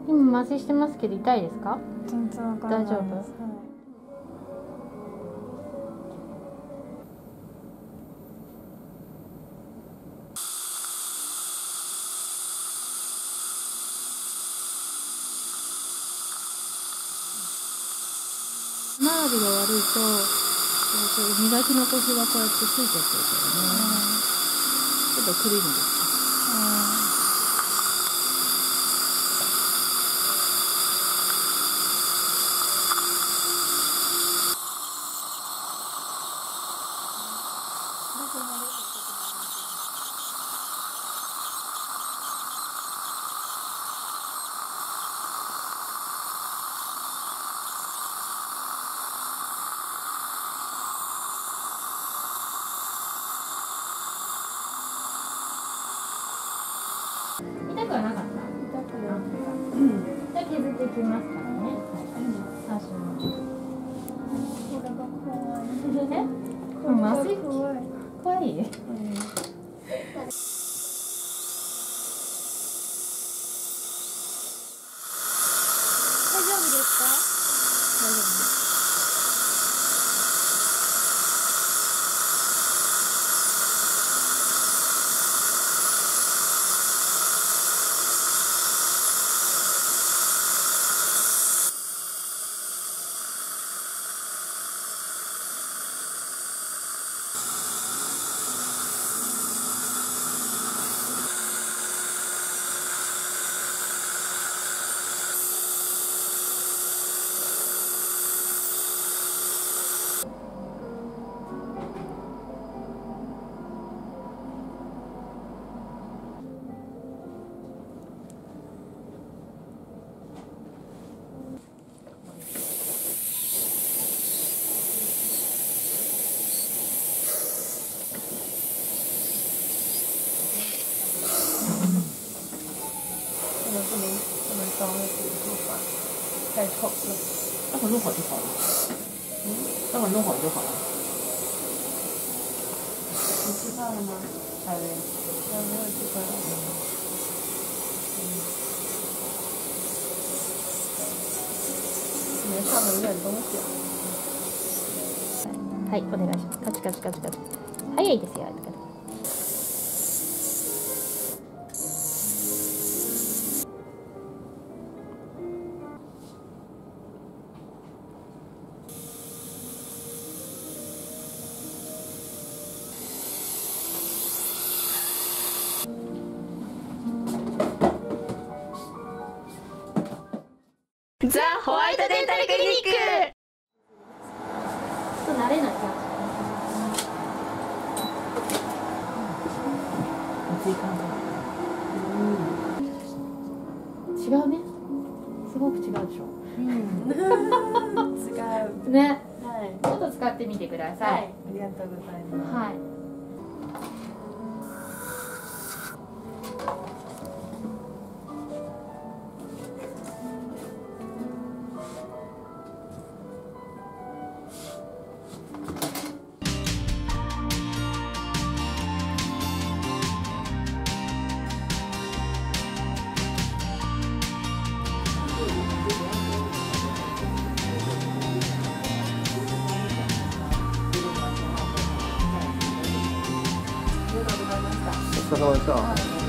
今麻酔してますけど痛いですか？全然わからないです。大丈夫？周りが悪いと、磨き残しがこうやってついちゃってるからね。ちょっとクリームです。痛くはなかった。痛くなかった。じゃあ削っていきますからね。最初の。これが怖い。麻酔怖い。怖い？大丈夫ですか？大丈夫です。太丑了。待会弄好就好了。待会弄好就好了。你吃饭了吗？还没。我没有吃饭。里面放了有点东西啊。はい、お願いします。カチカチカチカチ。早いですよ。ザ・ホワイトデンタルクリニック。ちょっと慣れない気がする。違うね。すごく違うでしょ。違う。ね。はい。ちょっと使ってみてください。はい。ありがとうございます。はい。お疲れ様でした。